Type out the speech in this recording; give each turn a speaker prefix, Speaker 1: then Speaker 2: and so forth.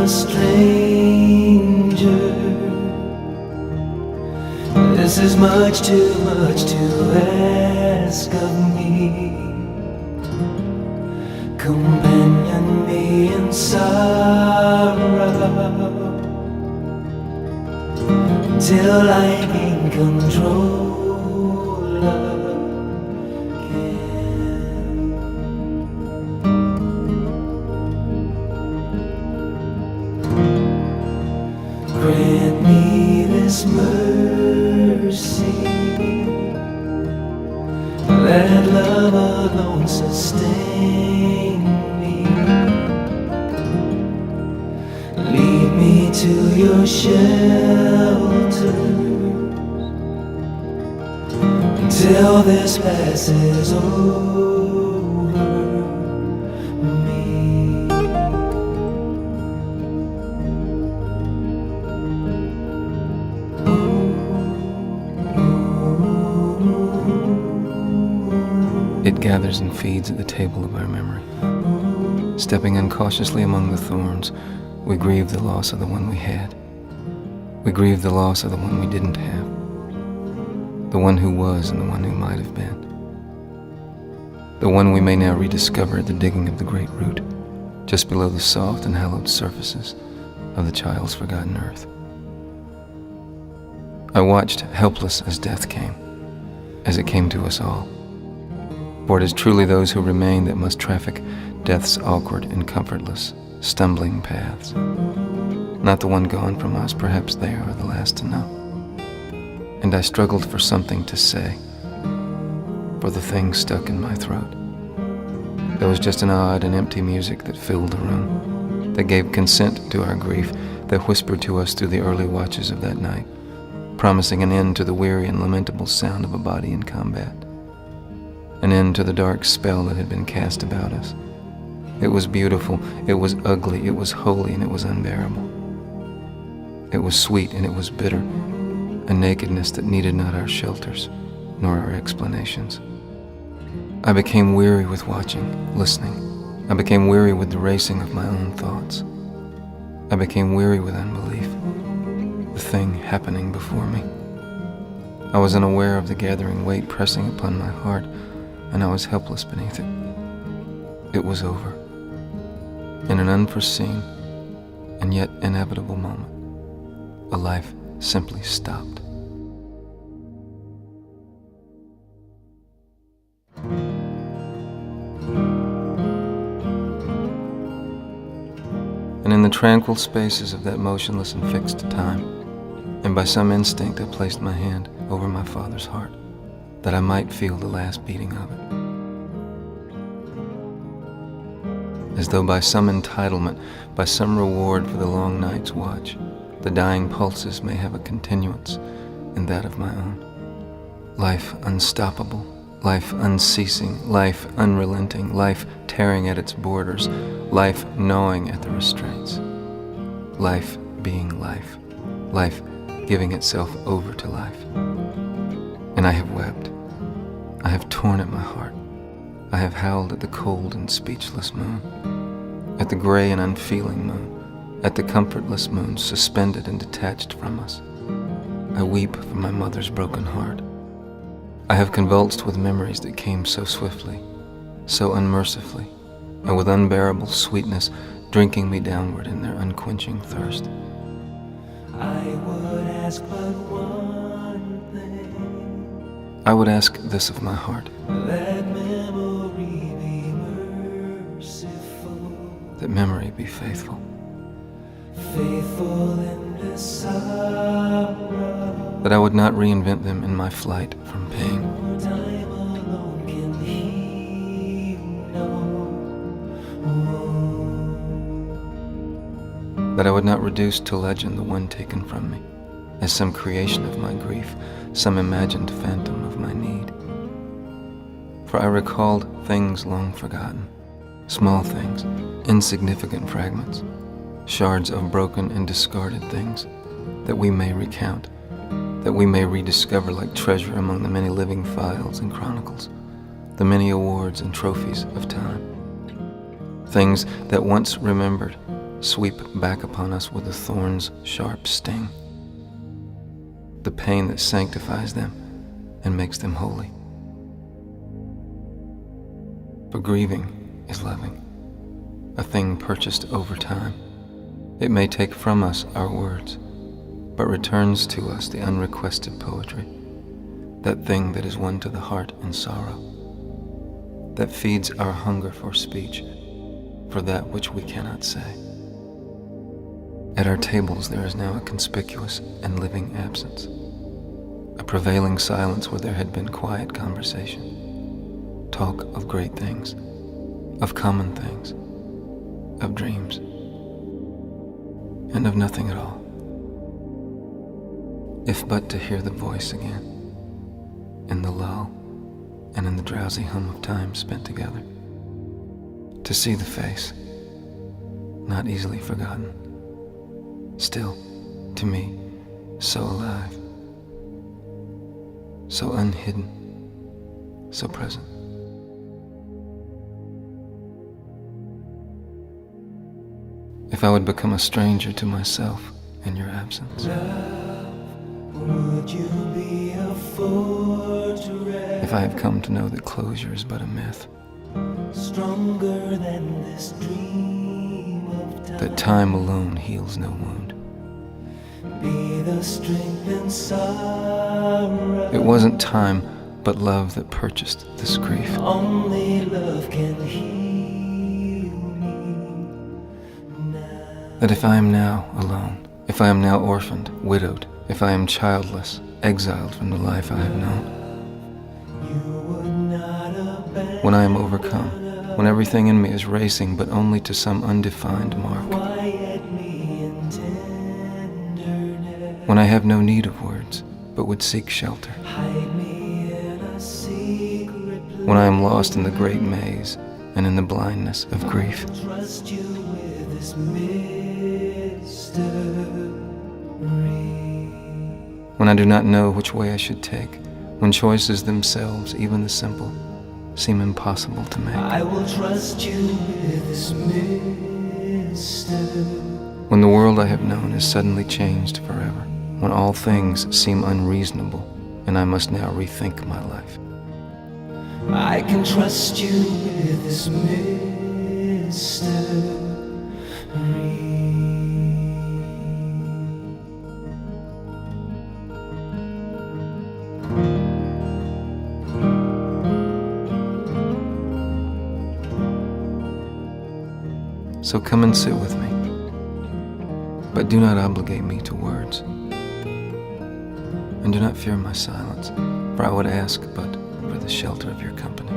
Speaker 1: stranger. This is much too much to ask of me. Companion me in sorrow till I gain control again. Grant me this mercy, let love alone sustain me. Lead me to your shelter until this passes over me.
Speaker 2: It gathers and feeds at the table of our memory. Stepping incautiously among the thorns, we grieve the loss of the one we had. We grieve the loss of the one we didn't have. The one who was and the one who might have been. The one we may now rediscover at the digging of the great root, just below the soft and hallowed surfaces of the child's forgotten earth. I watched helpless as death came, as it came to us all. For it is truly those who remain that must traffic death's awkward and comfortless, stumbling paths. Not the one gone from us, perhaps they are the last to know. And I struggled for something to say, for the thing stuck in my throat. There was just an odd and empty music that filled the room, that gave consent to our grief, that whispered to us through the early watches of that night, promising an end to the weary and lamentable sound of a body in combat. An end to the dark spell that had been cast about us. It was beautiful, it was ugly, it was holy, and it was unbearable. It was sweet and it was bitter, a nakedness that needed not our shelters, nor our explanations. I became weary with watching, listening. I became weary with the racing of my own thoughts. I became weary with unbelief, the thing happening before me. I was unaware of the gathering weight pressing upon my heart, and I was helpless beneath it. It was over. In an unforeseen and yet inevitable moment, a life simply stopped. And in the tranquil spaces of that motionless and fixed time, and by some instinct I placed my hand over my father's heart, that I might feel the last beating of it. As though by some entitlement, by some reward for the long night's watch, the dying pulses may have a continuance in that of my own. Life unstoppable, life unceasing, life unrelenting, life tearing at its borders, life gnawing at the restraints. Life being life, life giving itself over to life. And I have wept. I have torn at my heart. I have howled at the cold and speechless moon, at the gray and unfeeling moon, at the comfortless moon suspended and detached from us. I weep for my mother's broken heart. I have convulsed with memories that came so swiftly, so unmercifully, and with unbearable sweetness, drinking me downward in their unquenching thirst.
Speaker 1: I would ask but one thing.
Speaker 2: I would ask this of my heart,
Speaker 1: Let memory be merciful,
Speaker 2: that memory be faithful,
Speaker 1: faithful in this sorrow.
Speaker 2: that I would not reinvent them in my flight from pain,
Speaker 1: Time alone can heal no wound.
Speaker 2: that I would not reduce to legend the one taken from me, as some creation of my grief, some imagined phantom of my need. For I recalled things long forgotten, small things, insignificant fragments, shards of broken and discarded things that we may recount, that we may rediscover like treasure among the many living files and chronicles, the many awards and trophies of time. Things that once remembered, sweep back upon us with the thorn's sharp sting, the pain that sanctifies them and makes them holy. For grieving is loving, a thing purchased over time. It may take from us our words, but returns to us the unrequested poetry, that thing that is won to the heart in sorrow, that feeds our hunger for speech, for that which we cannot say. At our tables there is now a conspicuous and living absence, a prevailing silence where there had been quiet conversation, talk of great things, of common things, of dreams, and of nothing at all. If but to hear the voice again, in the lull and in the drowsy hum of time spent together, to see the face, not easily forgotten, still, to me, so alive, so unhidden, so present. If I would become a stranger to myself in your absence,
Speaker 1: Would you be a fortress
Speaker 2: if I have come to know that closure is but a myth,
Speaker 1: stronger than this dream of time?
Speaker 2: that time alone heals no wound?
Speaker 1: Be the strength and sorrow.
Speaker 2: It wasn't time, but love that purchased this grief.
Speaker 1: Only love can heal me now.
Speaker 2: That if I am now alone, if I am now orphaned, widowed, if I am childless, exiled from the life I have known,
Speaker 1: You would not abandon.
Speaker 2: when I am overcome, when everything in me is racing but only to some undefined mark,
Speaker 1: Quiet me in tenderness.
Speaker 2: when I have no need of words but would seek shelter,
Speaker 1: Hide me in a secret place.
Speaker 2: when I am lost in the great maze and in the blindness of grief,
Speaker 1: Trust you with this mystery.
Speaker 2: when I do not know which way I should take, when choices themselves, even the simple, seem impossible to make,
Speaker 1: I will trust you with this mystery.
Speaker 2: when the world I have known is suddenly changed forever, when all things seem unreasonable and I must now rethink my life,
Speaker 1: I can trust you with this mystery.
Speaker 2: So come and sit with me, but do not obligate me to words, and do not fear my silence, for I would ask but for the shelter of your company.